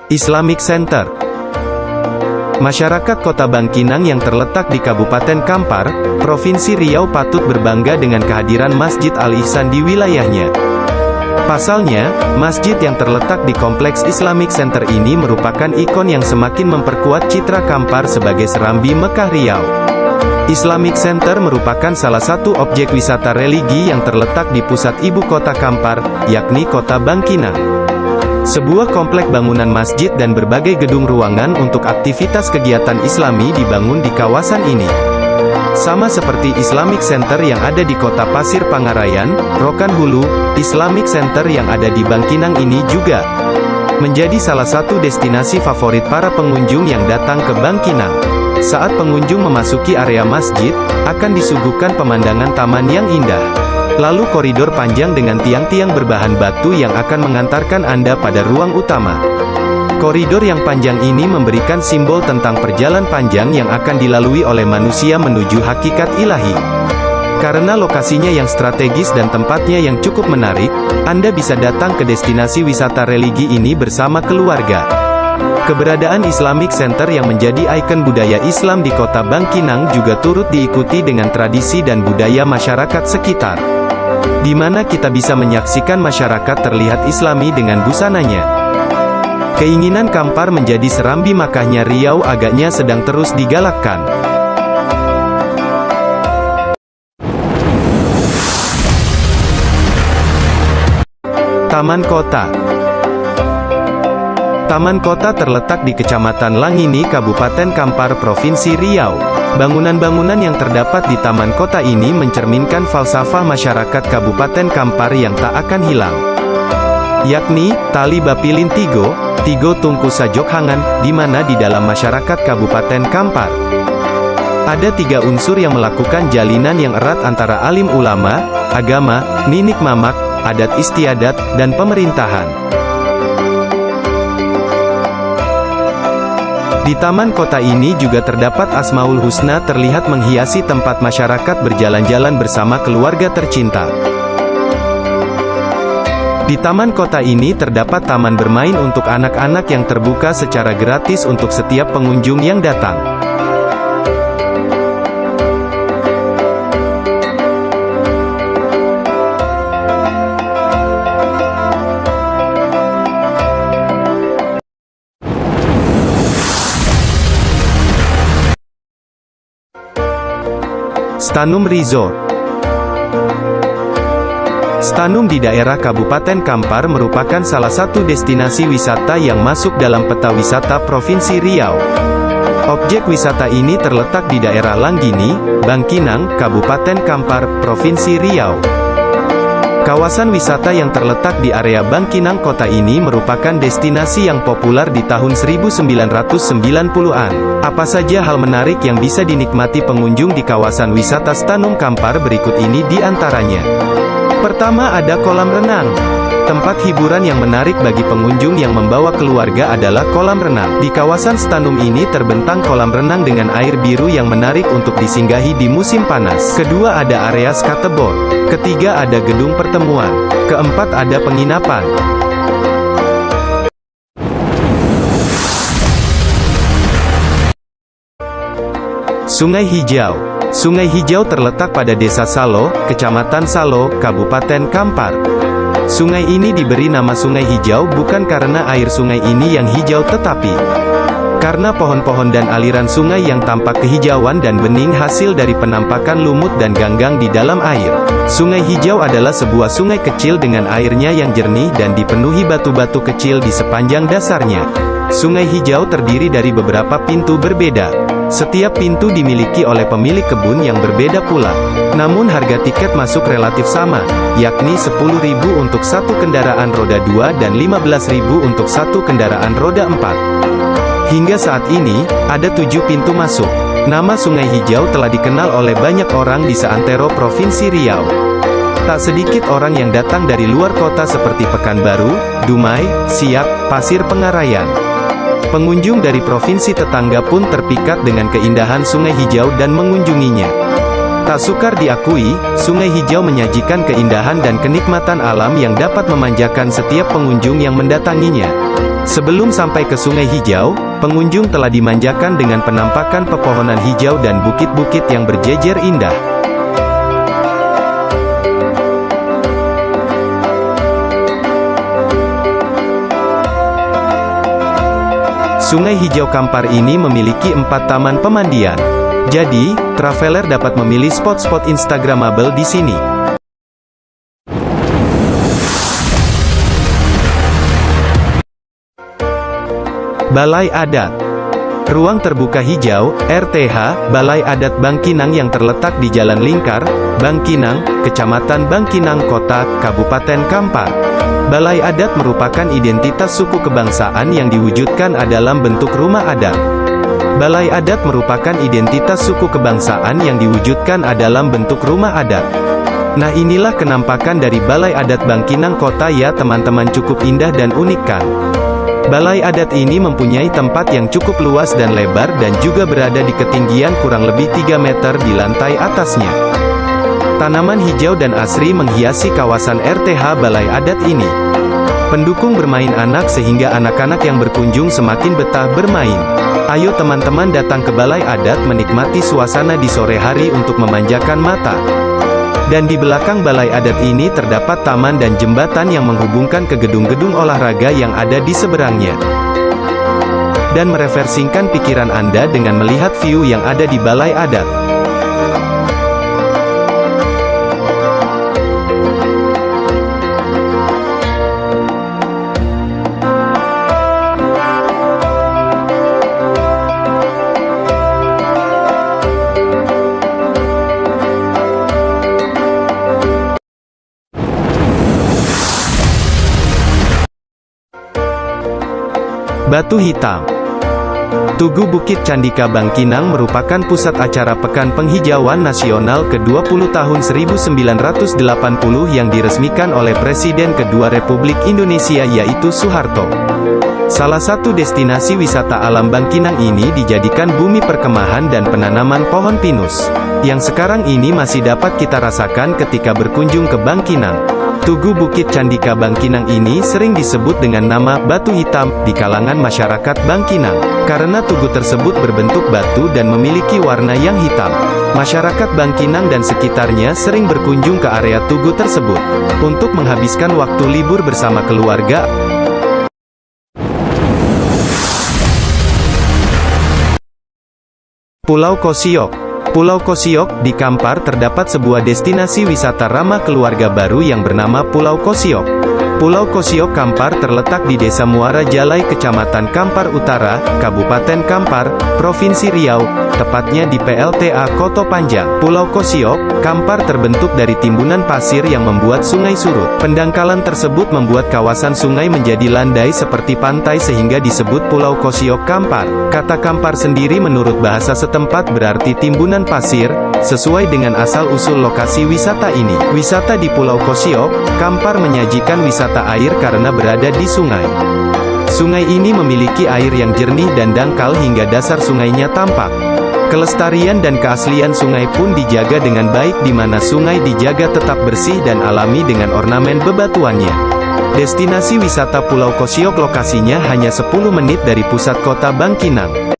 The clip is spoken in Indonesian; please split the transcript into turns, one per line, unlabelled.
Islamic Center. Masyarakat Kota Bangkinang yang terletak di Kabupaten Kampar, Provinsi Riau patut berbangga dengan kehadiran Masjid Al-Ihsan di wilayahnya. Pasalnya, masjid yang terletak di Kompleks Islamic Center ini merupakan ikon yang semakin memperkuat citra Kampar sebagai serambi Mekah Riau. Islamic Center merupakan salah satu objek wisata religi yang terletak di pusat ibu kota Kampar, yakni Kota Bangkinang. Sebuah komplek bangunan masjid dan berbagai gedung ruangan untuk aktivitas kegiatan Islami dibangun di kawasan ini. Sama seperti Islamic Center yang ada di Kota Pasir Pangarayan, Rokan Hulu, Islamic Center yang ada di Bangkinang ini juga menjadi salah satu destinasi favorit para pengunjung yang datang ke Bangkinang. Saat pengunjung memasuki area masjid, akan disuguhkan pemandangan taman yang indah. Lalu koridor panjang dengan tiang-tiang berbahan batu yang akan mengantarkan Anda pada ruang utama. Koridor yang panjang ini memberikan simbol tentang perjalanan panjang yang akan dilalui oleh manusia menuju hakikat ilahi. Karena lokasinya yang strategis dan tempatnya yang cukup menarik, Anda bisa datang ke destinasi wisata religi ini bersama keluarga. Keberadaan Islamic Center yang menjadi ikon budaya Islam di Kota Bangkinang juga turut diikuti dengan tradisi dan budaya masyarakat sekitar, di mana kita bisa menyaksikan masyarakat terlihat Islami dengan busananya. Keinginan Kampar menjadi serambi Makkahnya Riau agaknya sedang terus digalakkan. Taman Kota. Taman Kota terletak di Kecamatan Langini, Kabupaten Kampar, Provinsi Riau. Bangunan-bangunan yang terdapat di Taman Kota ini mencerminkan falsafah masyarakat Kabupaten Kampar yang tak akan hilang, yakni Tali Bapilin Tigo, Tigo Tungku Sajok Hangan, di mana di dalam masyarakat Kabupaten Kampar ada 3 unsur yang melakukan jalinan yang erat antara alim ulama, agama, ninik mamak, adat istiadat, dan pemerintahan. Di Taman Kota ini juga terdapat Asmaul Husna terlihat menghiasi tempat masyarakat berjalan-jalan bersama keluarga tercinta. Di Taman Kota ini terdapat taman bermain untuk anak-anak yang terbuka secara gratis untuk setiap pengunjung yang datang. Stanum Resort. Stanum di daerah Kabupaten Kampar merupakan salah satu destinasi wisata yang masuk dalam peta wisata Provinsi Riau. Objek wisata ini terletak di daerah Langgini, Bangkinang, Kabupaten Kampar, Provinsi Riau. Kawasan wisata yang terletak di area Bangkinang kota ini merupakan destinasi yang populer di tahun 1990-an. Apa saja hal menarik yang bisa dinikmati pengunjung di kawasan wisata Stanum Kampar berikut ini di antaranya. Pertama, ada kolam renang. Tempat hiburan yang menarik bagi pengunjung yang membawa keluarga adalah kolam renang. Di kawasan Stanum ini terbentang kolam renang dengan air biru yang menarik untuk disinggahi di musim panas. Kedua, ada area skateboard. Ketiga, ada gedung pertemuan. Keempat, ada penginapan. Sungai Hijau. Sungai Hijau terletak pada Desa Salo, Kecamatan Salo, Kabupaten Kampar. Sungai ini diberi nama Sungai Hijau bukan karena air sungai ini yang hijau tetapi karena pohon-pohon dan aliran sungai yang tampak kehijauan dan bening hasil dari penampakan lumut dan ganggang di dalam air. Sungai Hijau adalah sebuah sungai kecil dengan airnya yang jernih dan dipenuhi batu-batu kecil di sepanjang dasarnya. Sungai Hijau terdiri dari beberapa pintu berbeda. Setiap pintu dimiliki oleh pemilik kebun yang berbeda pula. Namun harga tiket masuk relatif sama, yakni Rp10.000 untuk satu kendaraan roda 2 dan Rp15.000 untuk satu kendaraan roda 4. Hingga saat ini, ada 7 pintu masuk. Nama Sungai Hijau telah dikenal oleh banyak orang di seantero Provinsi Riau. Tak sedikit orang yang datang dari luar kota seperti Pekanbaru, Dumai, Siak, Pasir Pengarayan. Pengunjung dari provinsi tetangga pun terpikat dengan keindahan Sungai Hijau dan mengunjunginya. Tak sukar diakui, Sungai Hijau menyajikan keindahan dan kenikmatan alam yang dapat memanjakan setiap pengunjung yang mendatanginya. Sebelum sampai ke Sungai Hijau, pengunjung telah dimanjakan dengan penampakan pepohonan hijau dan bukit-bukit yang berjejer indah. Sungai Hijau Kampar ini memiliki 4 taman pemandian. Jadi, traveler dapat memilih spot-spot instagramable di sini. Balai Adat. Ruang Terbuka Hijau, RTH, Balai Adat Bangkinang yang terletak di Jalan Lingkar, Bangkinang, Kecamatan Bangkinang Kota, Kabupaten Kampar. Balai Adat merupakan identitas suku kebangsaan yang diwujudkan dalam bentuk rumah adat. Balai Adat merupakan identitas suku kebangsaan yang diwujudkan dalam bentuk rumah adat. Nah, inilah kenampakan dari Balai Adat Bangkinang Kota ya teman-teman, cukup indah dan unik kan? Balai Adat ini mempunyai tempat yang cukup luas dan lebar dan juga berada di ketinggian kurang lebih 3 meter di lantai atasnya. Tanaman hijau dan asri menghiasi kawasan RTH Balai Adat ini. Pendukung bermain anak sehingga anak-anak yang berkunjung semakin betah bermain. Ayo teman-teman datang ke Balai Adat menikmati suasana di sore hari untuk memanjakan mata. Dan di belakang Balai Adat ini terdapat taman dan jembatan yang menghubungkan ke gedung-gedung olahraga yang ada di seberangnya. Dan merefreshingkan pikiran Anda dengan melihat view yang ada di Balai Adat. Batu Hitam. Tugu Bukit Candika Bangkinang merupakan pusat acara Pekan Penghijauan Nasional ke-20 tahun 1980 yang diresmikan oleh Presiden kedua Republik Indonesia yaitu Soeharto. Salah satu destinasi wisata alam Bangkinang ini dijadikan bumi perkemahan dan penanaman pohon pinus, yang sekarang ini masih dapat kita rasakan ketika berkunjung ke Bangkinang. Tugu Bukit Candika Bangkinang ini sering disebut dengan nama Batu Hitam di kalangan masyarakat Bangkinang, karena tugu tersebut berbentuk batu dan memiliki warna yang hitam. Masyarakat Bangkinang dan sekitarnya sering berkunjung ke area tugu tersebut untuk menghabiskan waktu libur bersama keluarga. Pulau Kosiok. Pulau Kosiok, di Kampar terdapat sebuah destinasi wisata ramah keluarga baru yang bernama Pulau Kosiok. Pulau Kosiok Kampar terletak di Desa Muara Jalai, Kecamatan Kampar Utara, Kabupaten Kampar, Provinsi Riau, tepatnya di PLTA Koto Panjang. Pulau Kosiok, Kampar terbentuk dari timbunan pasir yang membuat sungai surut. Pendangkalan tersebut membuat kawasan sungai menjadi landai seperti pantai sehingga disebut Pulau Kosiok Kampar. Kata Kampar sendiri menurut bahasa setempat berarti timbunan pasir, sesuai dengan asal-usul lokasi wisata ini. Wisata di Pulau Kosiok, Kampar menyajikan wisata air karena berada di sungai. Sungai ini memiliki air yang jernih dan dangkal hingga dasar sungainya tampak. Kelestarian dan keaslian sungai pun dijaga dengan baik di mana sungai dijaga tetap bersih dan alami dengan ornamen bebatuannya. Destinasi wisata Pulau Kosiok lokasinya hanya 10 menit dari pusat kota Bangkinang.